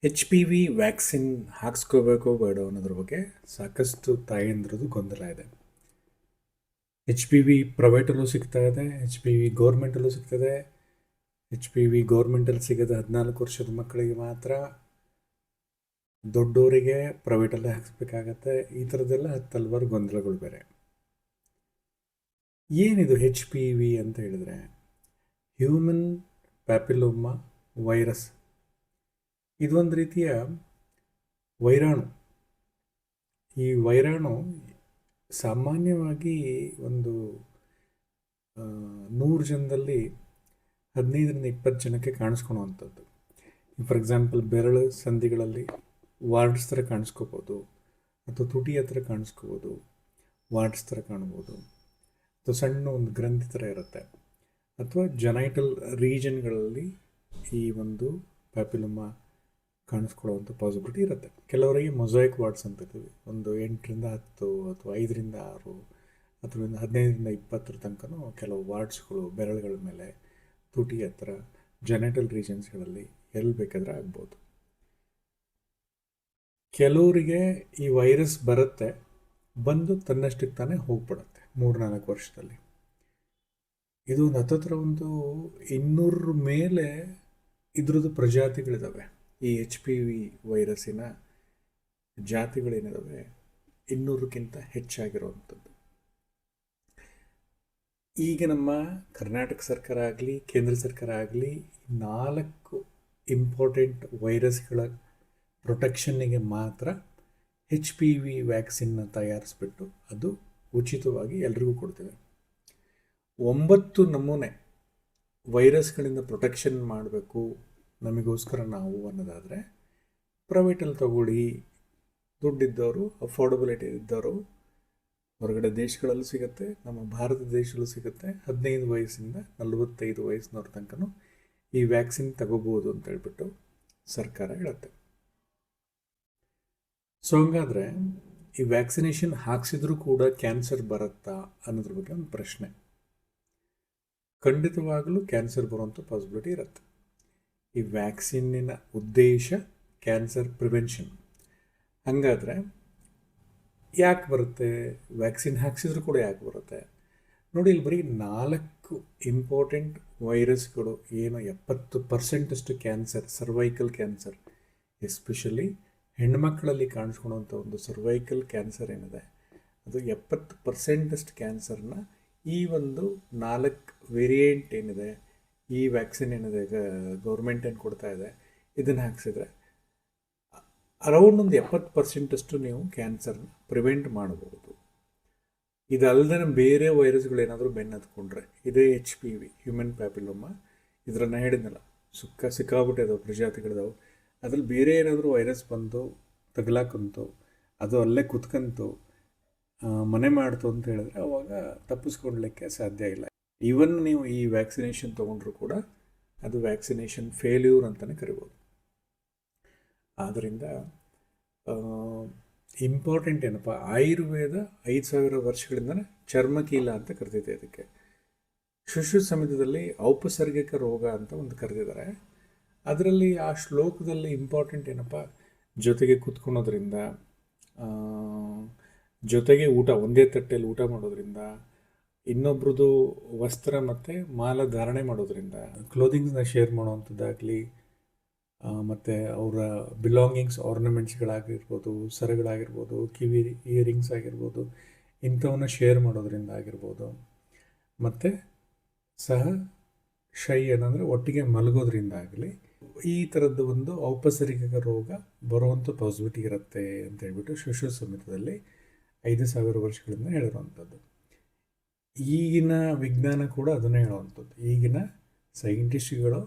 HPV vaccine ಹಾಕ್ಸ್ಕೋಬೇಕೋ ಬೇಡ ಅನ್ನೋದ್ರ ಬಗ್ಗೆ ಸಾಕಷ್ಟು ತಾಯಂದ್ರದ್ದು ಗೊಂದಲ ಇದೆ. HPV ಪ್ರೈವೇಟಲ್ಲೂ ಸಿಗ್ತಾ ಇದೆ, HPV ಗೌರ್ಮೆಂಟಲ್ಲೂ ಸಿಗ್ತದೆ. HPV ಗೌರ್ಮೆಂಟಲ್ಲಿ ಸಿಗೋದು 14 ವರ್ಷದ ಮಕ್ಕಳಿಗೆ ಮಾತ್ರ, ದೊಡ್ಡವರಿಗೆ ಪ್ರೈವೇಟಲ್ಲೇ ಹಾಕ್ಸ್ಬೇಕಾಗತ್ತೆ. ಈ ಥರದ್ದೆಲ್ಲ ಹಲವಾರು ಗೊಂದಲಗಳು ಬೇರೆ. ಏನಿದು HPV ಅಂತ ಹೇಳಿದ್ರೆ ಹ್ಯೂಮನ್ ಪ್ಯಾಪಿಲೋಮಾ ವೈರಸ್. ಇದೊಂದು ರೀತಿಯ ವೈರಾಣು. ಈ ವೈರಾಣು ಸಾಮಾನ್ಯವಾಗಿ ಒಂದು 100 ಜನದಲ್ಲಿ 15ರಿಂದ 20 ಜನಕ್ಕೆ ಕಾಣಿಸ್ಕೊಳುವಂಥದ್ದು. ಫಾರ್ ಎಕ್ಸಾಂಪಲ್ ಬೆರಳು ಸಂಧಿಗಳಲ್ಲಿ ವಾರ್ಡ್ಸ್ ಥರ ಕಾಣಿಸ್ಕೋಬೋದು, ಅಥವಾ ತುಟಿ ಹತ್ರ ಕಾಣಿಸ್ಕೋಬೋದು, ವಾರ್ಡ್ಸ್ ಥರ ಕಾಣ್ಬೋದು, ಅಥವಾ ಸಣ್ಣ ಒಂದು ಗ್ರಂಥಿ ಥರ ಇರುತ್ತೆ, ಅಥವಾ ಜೆನೈಟಲ್ ರೀಜನ್ಗಳಲ್ಲಿ ಈ ಒಂದು ಪ್ಯಾಪಿಲೋಮಾ ಕಾಣಿಸ್ಕೊಳ್ಳುವಂಥ ಪಾಸಿಬಿಲಿಟಿ ಇರುತ್ತೆ. ಕೆಲವರಿಗೆ ಮೊಸಾಯಿಕ್ ವಾರ್ಡ್ಸ್ ಅಂತ ಇರ್ತೀವಿ, ಒಂದು 8ರಿಂದ 10 ಅಥವಾ 5ರಿಂದ 6 ಅಥವಾ 15ರಿಂದ 20 ತನಕನೂ ಕೆಲವು ವಾರ್ಡ್ಸ್ಗಳು ಬೆರಳುಗಳ ಮೇಲೆ, ತುಟಿ ಹತ್ರ, ಜೆನೆಟಲ್ ರೀಜನ್ಸ್ಗಳಲ್ಲಿ ಎಲ್ಲಿ ಬೇಕಾದರೆ ಆಗ್ಬೋದು. ಕೆಲವರಿಗೆ ಈ ವೈರಸ್ ಬರುತ್ತೆ, ಬಂದು ತನ್ನಷ್ಟಕ್ಕೆ ತಾನೇ ಹೋಗ್ಬಿಡುತ್ತೆ 3-4 ವರ್ಷದಲ್ಲಿ. ಇದು ಹತ್ತತ್ರ ಒಂದು 200 ಮೇಲೆ ಇದ್ರದ್ದು ಪ್ರಜಾತಿಗಳಿದ್ದಾವೆ. ಈ HPV ವೈರಸ್ಸಿನ ಜಾತಿಗಳೇನಿದ್ದಾವೆ 200ಕ್ಕಿಂತ ಹೆಚ್ಚಾಗಿರುವಂಥದ್ದು. ಈಗ ನಮ್ಮ ಕರ್ನಾಟಕ ಸರ್ಕಾರ ಆಗಲಿ, ಕೇಂದ್ರ ಸರ್ಕಾರ ಆಗಲಿ 4 ಇಂಪಾರ್ಟೆಂಟ್ ವೈರಸ್ಗಳ ಪ್ರೊಟೆಕ್ಷನ್ನಿಗೆ ಮಾತ್ರ HPV ವ್ಯಾಕ್ಸಿನ್ನ ತಯಾರಿಸ್ಬಿಟ್ಟು ಅದು ಉಚಿತವಾಗಿ ಎಲ್ರಿಗೂ ಕೊಡ್ತೇವೆ. 9 ನಮೂನೆ ವೈರಸ್ಗಳಿಂದ ಪ್ರೊಟೆಕ್ಷನ್ ಮಾಡಬೇಕು ನಮಗೋಸ್ಕರ ನಾವು ಅನ್ನೋದಾದರೆ ಪ್ರೈವೇಟಲ್ಲಿ ತಗೊಳ್ಳಿ. ದುಡ್ಡಿದ್ದವರು, ಅಫೋರ್ಡಬಿಲಿಟಿ ಇದ್ದವರು ಹೊರಗಡೆ ದೇಶಗಳಲ್ಲೂ ಸಿಗುತ್ತೆ, ನಮ್ಮ ಭಾರತ ದೇಶದಲ್ಲೂ ಸಿಗುತ್ತೆ. 15 ವಯಸ್ಸಿಂದ 45 ವಯಸ್ಸಿನವ್ರ ತನಕನೂ ಈ ವ್ಯಾಕ್ಸಿನ್ ತಗೋಬೋದು ಅಂತ ಹೇಳ್ಬಿಟ್ಟು ಸರ್ಕಾರ ಹೇಳುತ್ತೆ. ಸೊ ಹಂಗಾದರೆ ಈ ವ್ಯಾಕ್ಸಿನೇಷನ್ ಹಾಕ್ಸಿದ್ರೂ ಕೂಡ ಕ್ಯಾನ್ಸರ್ ಬರುತ್ತಾ ಅನ್ನೋದ್ರ ಬಗ್ಗೆ ಒಂದು ಪ್ರಶ್ನೆ. ಖಂಡಿತವಾಗಲೂ ಕ್ಯಾನ್ಸರ್ ಬರುವಂಥ ಪಾಸಿಬಿಲಿಟಿ ಇರುತ್ತೆ. ಈ ವ್ಯಾಕ್ಸಿನ್ನಿನ ಉದ್ದೇಶ ಕ್ಯಾನ್ಸರ್ ಪ್ರಿವೆನ್ಷನ್. ಹಾಗಾದರೆ ಯಾಕೆ ಬರುತ್ತೆ? ವ್ಯಾಕ್ಸಿನ್ ಹಾಕ್ಸಿದ್ರು ಕೂಡ ಯಾಕೆ ಬರುತ್ತೆ ನೋಡಿ. ಇಲ್ಲಿ ಬರೀ 4 ಇಂಪಾರ್ಟೆಂಟ್ ವೈರಸ್ಗಳು ಏನು 70% ಕ್ಯಾನ್ಸರ್, ಸರ್ವೈಕಲ್ ಕ್ಯಾನ್ಸರ್, ಎಸ್ಪೆಷಲಿ ಹೆಣ್ಮಕ್ಕಳಲ್ಲಿ ಕಾಣಿಸ್ಕೊಳ್ಳುವಂಥ ಒಂದು ಸರ್ವೈಕಲ್ ಕ್ಯಾನ್ಸರ್ ಏನಿದೆ, ಅದು 70% ಕ್ಯಾನ್ಸರ್ನ ಈ ಒಂದು 4 ವೇರಿಯಂಟ್ ಏನಿದೆ, ಈ ವ್ಯಾಕ್ಸಿನ್ ಏನಿದೆ ಗೌರ್ಮೆಂಟ್ ಏನು ಕೊಡ್ತಾ ಇದೆ, ಇದನ್ನು ಹಾಕ್ಸಿದ್ರೆ ಅರೌಂಡ್ ಒಂದು 70% ನೀವು ಕ್ಯಾನ್ಸರ್ನ ಪ್ರಿವೆಂಟ್ ಮಾಡಬಹುದು. ಇದಲ್ಲದೆ ಬೇರೆ ವೈರಸ್ಗಳೇನಾದರೂ ಬೆನ್ನು ಹತ್ಕೊಂಡ್ರೆ, ಇದೇ HPV ಹ್ಯೂಮನ್ ಪ್ಯಾಪಿಲೋಮಾ, ಇದರನ್ನು ಹೇಳಿದ್ನಲ್ಲ, ಸಿಕ್ಕಾಬಿಟ್ಟಿದಾವೆ ಪ್ರಜಾತಿಗಳಿದಾವೆ. ಅದ್ರಲ್ಲಿ ಬೇರೆ ಏನಾದರೂ ವೈರಸ್ ಬಂದು ತಗಲಾಕಂತು, ಅದು ಅಲ್ಲೇ ಕುತ್ಕಂತು ಮನೆ ಮಾಡ್ತು ಅಂತ ಹೇಳಿದ್ರೆ ಅವಾಗ ತಪ್ಪಿಸ್ಕೊಡ್ಲಿಕ್ಕೆ ಸಾಧ್ಯ ಇಲ್ಲ. ಈವನ್ ನೀವು ಈ ವ್ಯಾಕ್ಸಿನೇಷನ್ ತೊಗೊಂಡ್ರೂ ಕೂಡ ಅದು ವ್ಯಾಕ್ಸಿನೇಷನ್ ಫೇಲ್ಯೂರ್ ಅಂತಲೇ ಕರಿಬೋದು. ಆದ್ದರಿಂದ ಇಂಪಾರ್ಟೆಂಟ್ ಏನಪ್ಪ, ಆಯುರ್ವೇದ 5000 ವರ್ಷಗಳಿಂದನೇ ಚರ್ಮಕೀಲ ಅಂತ ಕರೆದಿದೆ. ಅದಕ್ಕೆ ಶಿಶು ಸಮಿತಿಯಲ್ಲಿ ಔಪಸರ್ಗಿಕ ರೋಗ ಅಂತ ಒಂದು ಕರೆದಿದ್ದಾರೆ. ಅದರಲ್ಲಿ ಆ ಶ್ಲೋಕದಲ್ಲಿ ಇಂಪಾರ್ಟೆಂಟ್ ಏನಪ್ಪ, ಜೊತೆಗೆ ಕೂತ್ಕೊಳೋದ್ರಿಂದ, ಜೊತೆಗೆ ಊಟ, ಒಂದೇ ತಟ್ಟೆಯಲ್ಲಿ ಊಟ ಮಾಡೋದ್ರಿಂದ, ಇನ್ನೊಬ್ರದ್ದು ವಸ್ತ್ರ ಮತ್ತು ಮಾಲ ಧಾರಣೆ ಮಾಡೋದ್ರಿಂದ, ಕ್ಲೋದಿಂಗ್ಸ್ನ ಶೇರ್ ಮಾಡೋವಂಥದ್ದಾಗಲಿ, ಮತ್ತು ಅವರ ಬಿಲಾಂಗಿಂಗ್ಸ್, ಆರ್ನಮೆಂಟ್ಸ್ಗಳಾಗಿರ್ಬೋದು, ಸರಗಳಾಗಿರ್ಬೋದು, ಕಿವಿ ಇಯರಿಂಗ್ಸ್ ಆಗಿರ್ಬೋದು, ಇಂಥವನ್ನ ಶೇರ್ ಮಾಡೋದ್ರಿಂದ ಆಗಿರ್ಬೋದು, ಮತ್ತು ಸಹ ಏನಂದರೆ ಒಟ್ಟಿಗೆ ಮಲಗೋದ್ರಿಂದ ಆಗಲಿ, ಈ ಥರದ್ದು ಒಂದು ಔಪಸರ್ಗಿಕ ರೋಗ ಬರುವಂಥ ಪಾಸಿಬಿಲಿಟಿ ಇರುತ್ತೆ ಅಂತ ಹೇಳ್ಬಿಟ್ಟು ಶಿಶು ಸಮಿತಿಯಲ್ಲಿ 5000 ವರ್ಷಗಳಿಂದ ಹೇಳಿರುವಂಥದ್ದು. ಈಗಿನ ವಿಜ್ಞಾನ ಕೂಡ ಅದನ್ನೇ ಹೇಳುವಂಥದ್ದು. ಈಗಿನ ಸೈಂಟಿಸ್ಟ್ಗಳು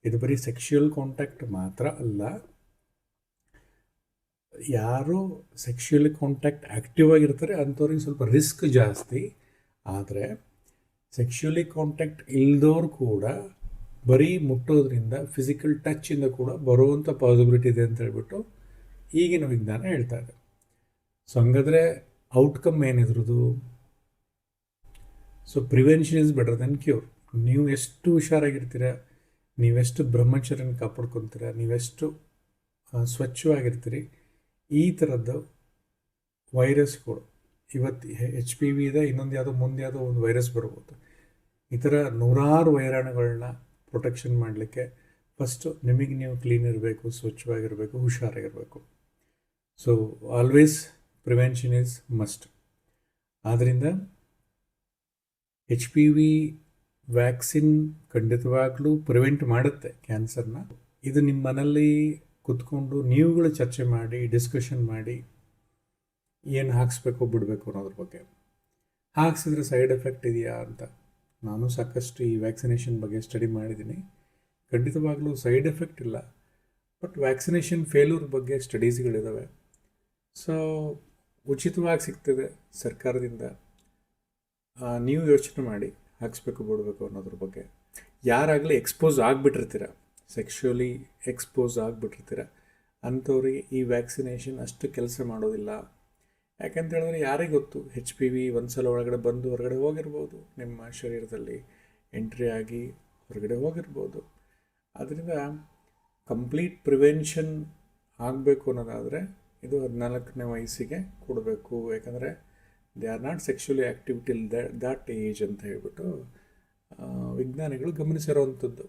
ಇದು ಬರೀ ಸೆಕ್ಷುಯಲ್ ಕಾಂಟ್ಯಾಕ್ಟ್ ಮಾತ್ರ ಅಲ್ಲ, ಯಾರು ಸೆಕ್ಷುಯಲ್ ಕಾಂಟ್ಯಾಕ್ಟ್ ಆ್ಯಕ್ಟಿವ್ ಆಗಿರ್ತಾರೆ ಅಂಥವ್ರಿಗೆ ಸ್ವಲ್ಪ ರಿಸ್ಕ್ ಜಾಸ್ತಿ. ಆದರೆ ಸೆಕ್ಷುಯಲಿ ಕಾಂಟ್ಯಾಕ್ಟ್ ಇಲ್ದವ್ರು ಕೂಡ ಬರೀ ಮುಟ್ಟೋದ್ರಿಂದ, ಫಿಸಿಕಲ್ ಟಚ್ಚಿಂದ ಕೂಡ ಬರುವಂಥ ಪಾಸಿಬಿಲಿಟಿ ಇದೆ ಅಂತ ಹೇಳ್ಬಿಟ್ಟು ಈಗಿನ ವಿಜ್ಞಾನ ಹೇಳ್ತಾ ಇದೆ. ಸೊ ಹಂಗಾದರೆ ಔಟ್ಕಮ್ ಏನಿದ್ರದ್ದು? So prevention is better than cure. ನೀವು ಎಷ್ಟು ಹುಷಾರಾಗಿರ್ತೀರ, ನೀವೆಷ್ಟು ಬ್ರಹ್ಮಚರ್ಯನ ಕಾಪಾಡ್ಕೊತೀರ, ನೀವೆಷ್ಟು ಸ್ವಚ್ಛವಾಗಿರ್ತೀರಿ, ಈ ಥರದ್ದು ವೈರಸ್ಗಳು ಇವತ್ತು ಎಚ್ ಪಿ ವಿ ಇದೆ, ಇನ್ನೊಂದು ಯಾವುದೋ ಮುಂದೆ ಯಾವುದೋ ಒಂದು ವೈರಸ್ ಬರ್ಬೋದು. ಈ ಥರ ನೂರಾರು ವೈರಾಣುಗಳನ್ನ ಪ್ರೊಟೆಕ್ಷನ್ ಮಾಡಲಿಕ್ಕೆ ಫಸ್ಟು ನಿಮಗೆ ನೀವು ಕ್ಲೀನ್ ಇರಬೇಕು, ಸ್ವಚ್ಛವಾಗಿರಬೇಕು, ಹುಷಾರಾಗಿರಬೇಕು. So always prevention is must. ಆದ್ದರಿಂದ ಎಚ್ ಪಿ ವಿ ವ್ಯಾಕ್ಸಿನ್ ಖಂಡಿತವಾಗ್ಲೂ ಪ್ರಿವೆಂಟ್ ಮಾಡುತ್ತೆ ಕ್ಯಾನ್ಸರ್ನ. ಇದು ನಿಮ್ಮ ಮನೇಲಿ ಕೂತ್ಕೊಂಡು ನೀವುಗಳು ಚರ್ಚೆ ಮಾಡಿ, ಡಿಸ್ಕಷನ್ ಮಾಡಿ ಏನು ಹಾಕಿಸ್ಬೇಕು ಬಿಡಬೇಕು ಅನ್ನೋದ್ರ ಬಗ್ಗೆ. ಹಾಕ್ಸಿದ್ರೆ ಸೈಡ್ ಎಫೆಕ್ಟ್ ಇದೆಯಾ ಅಂತ ನಾನು ಸಾಕಷ್ಟು ಈ ವ್ಯಾಕ್ಸಿನೇಷನ್ ಬಗ್ಗೆ ಸ್ಟಡಿ ಮಾಡಿದ್ದೀನಿ. ಖಂಡಿತವಾಗ್ಲೂ ಸೈಡ್ ಎಫೆಕ್ಟ್ ಇಲ್ಲ, ಬಟ್ ವ್ಯಾಕ್ಸಿನೇಷನ್ ಫೇಲ್ಯೂರ್ ಬಗ್ಗೆ ಸ್ಟಡೀಸ್ಗಳಿದ್ದಾವೆ. ಸೊ ಉಚಿತವಾಗಿ ಸಿಗ್ತದೆ ಸರ್ಕಾರದಿಂದ. ನೀವು ಯೋಚನೆ ಮಾಡಿ ಹಾಕಿಸ್ಬೇಕು ಬಿಡಬೇಕು ಅನ್ನೋದ್ರ ಬಗ್ಗೆ. ಯಾರಾಗಲಿ ಎಕ್ಸ್ಪೋಸ್ ಆಗಿಬಿಟ್ಟಿರ್ತೀರ, ಸೆಕ್ಷುವಲಿ ಎಕ್ಸ್ಪೋಸ್ ಆಗಿಬಿಟ್ಟಿರ್ತೀರ, ಅಂಥವ್ರಿಗೆ ಈ ವ್ಯಾಕ್ಸಿನೇಷನ್ ಅಷ್ಟು ಕೆಲಸ ಮಾಡೋದಿಲ್ಲ. ಯಾಕಂತ ಹೇಳಿದ್ರೆ ಯಾರಿಗೆ ಗೊತ್ತು, ಎಚ್ ಪಿ ವಿ ಒಂದು ಸಲ ಒಳಗಡೆ ಬಂದು ಹೊರಗಡೆ ಹೋಗಿರ್ಬೋದು, ನಿಮ್ಮ ಶರೀರದಲ್ಲಿ ಎಂಟ್ರಿ ಆಗಿ ಹೊರಗಡೆ ಹೋಗಿರ್ಬೋದು. ಆದ್ದರಿಂದ ಕಂಪ್ಲೀಟ್ ಪ್ರಿವೆನ್ಷನ್ ಆಗಬೇಕು ಅನ್ನೋದಾದರೆ ಇದು 14ನೇ ವಯಸ್ಸಿಗೆ ಕೊಡಬೇಕು. ಯಾಕಂದರೆ they are not sexually active till that age ಅಂತ ಹೇಳ್ಬಿಟ್ಟು ವಿಜ್ಞಾನಿಗಳು ಗಮನಿಸಿರೋವಂಥದ್ದು.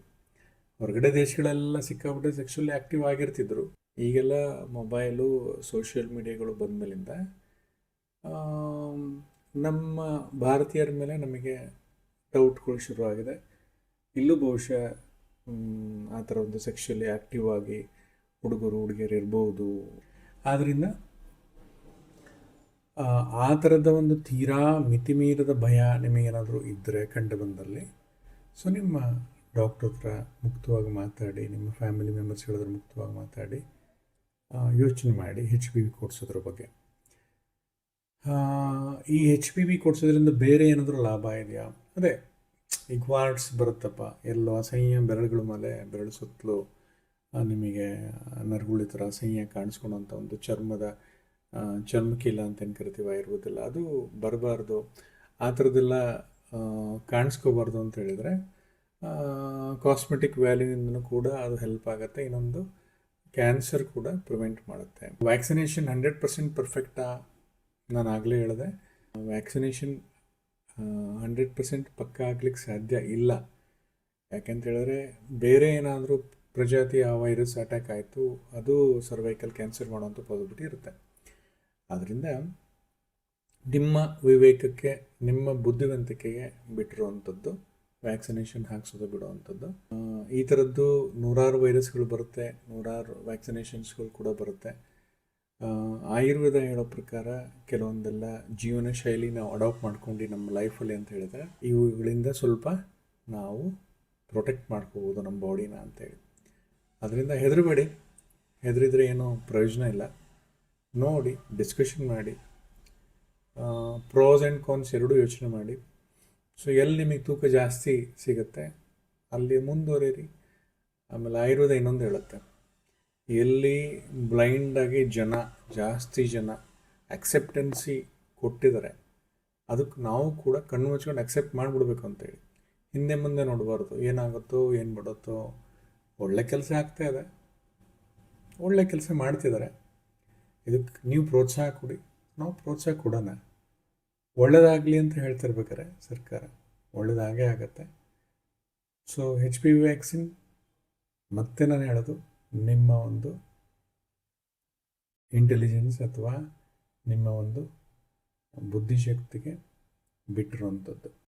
ಹೊರಗಡೆ ದೇಶಗಳೆಲ್ಲ ಸಿಕ್ಕಾಬಿಟ್ಟೆ ಸೆಕ್ಷುವಲಿ ಆ್ಯಕ್ಟಿವ್ ಆಗಿರ್ತಿದ್ರು. ಈಗೆಲ್ಲ ಮೊಬೈಲು, ಸೋಷಿಯಲ್ ಮೀಡಿಯಾಗಳು ಬಂದ ಮೇಲಿಂದ ನಮ್ಮ ಭಾರತೀಯರ ಮೇಲೆ ನಮಗೆ ಡೌಟ್ಗಳು ಶುರುವಾಗಿದೆ. ಇಲ್ಲೂ ಬಹುಶಃ ಆ ಥರ ಒಂದು ಸೆಕ್ಷುವಲಿ ಆ್ಯಕ್ಟಿವ್ ಆಗಿ ಹುಡುಗರು ಹುಡುಗಿಯರು ಇರ್ಬೋದು. ಆದ್ದರಿಂದ ಆ ಥರದ ಒಂದು ತೀರಾ ಮಿತಿಮೀರದ ಭಯ ನಿಮಗೇನಾದರೂ ಇದ್ದರೆ ಕಂಡು ಬಂದಲ್ಲಿ, ಸೊ ನಿಮ್ಮ ಡಾಕ್ಟ್ರ್ ಹತ್ರ ಮುಕ್ತವಾಗಿ ಮಾತಾಡಿ, ನಿಮ್ಮ ಫ್ಯಾಮಿಲಿ ಮೆಂಬರ್ಸ್ ಹೇಳಿದ್ರೆ ಮುಕ್ತವಾಗಿ ಮಾತಾಡಿ ಯೋಚನೆ ಮಾಡಿ ಎಚ್ ಪಿ ವಿ ಕೊಡಿಸೋದ್ರ ಬಗ್ಗೆ. ಈ ಎಚ್ ಪಿ ವಿ ಕೊಡಿಸೋದ್ರಿಂದ ಬೇರೆ ಏನಾದರೂ ಲಾಭ ಇದೆಯಾ? ಅದೇ ಈಗ ವಾರ್ಡ್ಸ್ ಬರುತ್ತಪ್ಪ, ಎಲ್ಲೋ ಅಸಹ್ಯ ಬೆರಳುಗಳ ಮೇಲೆ ಬೆರಳು ಸುತ್ತಲೂ ನಿಮಗೆ ನರಗುಳಿ ಥರ ಅಸಹ್ಯ ಕಾಣಿಸ್ಕೊಳೋಂಥ ಒಂದು ಚರ್ಮಕೀಲ ಅಂತ ಏನು ಕರಿತೀವಿ, ಇರುವುದಿಲ್ಲ, ಅದು ಬರಬಾರ್ದು. ಆ ಥರದ್ದೆಲ್ಲ ಕಾಣಿಸ್ಕೋಬಾರ್ದು ಅಂತ ಹೇಳಿದರೆ ಕಾಸ್ಮೆಟಿಕ್ ವ್ಯಾಲ್ಯೂಯಿಂದನೂ ಕೂಡ ಅದು ಹೆಲ್ಪ್ ಆಗುತ್ತೆ. ಇನ್ನೊಂದು ಕ್ಯಾನ್ಸರ್ ಕೂಡ ಪ್ರಿವೆಂಟ್ ಮಾಡುತ್ತೆ. ವ್ಯಾಕ್ಸಿನೇಷನ್ 100% ಪರ್ಫೆಕ್ಟಾ? ನಾನು ಆಗಲೇ ಹೇಳಿದೆ, ವ್ಯಾಕ್ಸಿನೇಷನ್ 100% ಪಕ್ಕ ಆಗ್ಲಿಕ್ಕೆ ಸಾಧ್ಯ ಇಲ್ಲ. ಯಾಕೆಂತ ಹೇಳಿದ್ರೆ ಬೇರೆ ಏನಾದರೂ ಪ್ರಜಾತಿಯ ವೈರಸ್ ಅಟ್ಯಾಕ್ ಆಯಿತು, ಅದು ಸರ್ವೈಕಲ್ ಕ್ಯಾನ್ಸರ್ ಮಾಡೋಂಥ ಪಾಸಿಬಿಲಿಟಿ ಇರುತ್ತೆ. ಆದ್ದರಿಂದ ನಿಮ್ಮ ವಿವೇಕಕ್ಕೆ, ನಿಮ್ಮ ಬುದ್ಧಿವಂತಿಕೆಗೆ ಬಿಟ್ಟಿರುವಂಥದ್ದು ವ್ಯಾಕ್ಸಿನೇಷನ್ ಹಾಕ್ಸೋದು ಬಿಡುವಂಥದ್ದು. ಈ ಥರದ್ದು ನೂರಾರು ವೈರಸ್ಗಳು ಬರುತ್ತೆ, ನೂರಾರು ವ್ಯಾಕ್ಸಿನೇಷನ್ಸ್ಗಳು ಕೂಡ ಬರುತ್ತೆ. ಆಯುರ್ವೇದ ಹೇಳೋ ಪ್ರಕಾರ ಕೆಲವೊಂದೆಲ್ಲ ಜೀವನ ಶೈಲಿ ನಾವು ಅಡಾಪ್ಟ್ ಮಾಡ್ಕೊಂಡು ನಮ್ಮ ಲೈಫಲ್ಲಿ ಅಂತ ಹೇಳಿದ್ರೆ ಇವುಗಳಿಂದ ಸ್ವಲ್ಪ ನಾವು ಪ್ರೊಟೆಕ್ಟ್ ಮಾಡ್ಕೋಬೋದು ನಮ್ಮ ಬಾಡಿನ ಅಂತೇಳಿ. ಅದರಿಂದ ಹೆದರಬೇಡಿ, ಹೆದರಿದ್ರೆ ಏನೂ ಪ್ರಯೋಜನ ಇಲ್ಲ. ನೋಡಿ, ಡಿಸ್ಕಷನ್ ಮಾಡಿ, ಪ್ರೋಸ್ ಆ್ಯಂಡ್ ಕಾನ್ಸ್ ಎರಡೂ ಯೋಚನೆ ಮಾಡಿ. ಸೊ ಎಲ್ಲಿ ನಿಮಗೆ ತೂಕ ಜಾಸ್ತಿ ಸಿಗುತ್ತೆ ಅಲ್ಲಿ ಮುಂದುವರಿರಿ. ಆಮೇಲೆ ಆಯುರ್ವೇದ ಇನ್ನೊಂದು ಹೇಳುತ್ತೆ, ಎಲ್ಲಿ ಬ್ಲೈಂಡಾಗಿ ಜಾಸ್ತಿ ಜನ ಅಕ್ಸೆಪ್ಟೆನ್ಸಿ ಕೊಟ್ಟಿದ್ದಾರೆ ಅದಕ್ಕೆ ನಾವು ಕೂಡ ಕಣ್ಣು ಮುಚ್ಕೊಂಡು ಅಕ್ಸೆಪ್ಟ್ ಮಾಡಿಬಿಡ್ಬೇಕು ಅಂತೇಳಿ. ಹಿಂದೆ ಮುಂದೆ ನೋಡಬಾರ್ದು, ಏನಾಗುತ್ತೋ ಏನು ಬಿಡುತ್ತೋ. ಒಳ್ಳೆ ಕೆಲಸ ಆಗ್ತಾ ಇದೆ, ಒಳ್ಳೆ ಕೆಲಸ ಮಾಡ್ತಿದ್ದಾರೆ, ಇದಕ್ಕೆ ನೀವು ಪ್ರೋತ್ಸಾಹ ಕೊಡಿ, ನಾವು ಪ್ರೋತ್ಸಾಹ ಕೊಡೋಣ. ಒಳ್ಳೆಯದಾಗಲಿ ಅಂತ ಹೇಳ್ತಿರ್ಬೇಕಾರೆ ಸರ್ಕಾರ ಒಳ್ಳೆಯದಾಗೇ ಆಗತ್ತೆ. So H P V vaccine ಮತ್ತೆ ನಾನು ಹೇಳೋದು, ನಿಮ್ಮ ಒಂದು ಇಂಟೆಲಿಜೆನ್ಸ್ ಅಥವಾ ನಿಮ್ಮ ಒಂದು ಬುದ್ಧಿಶಕ್ತಿಗೆ ಬಿಟ್ಟಿರುವಂಥದ್ದು.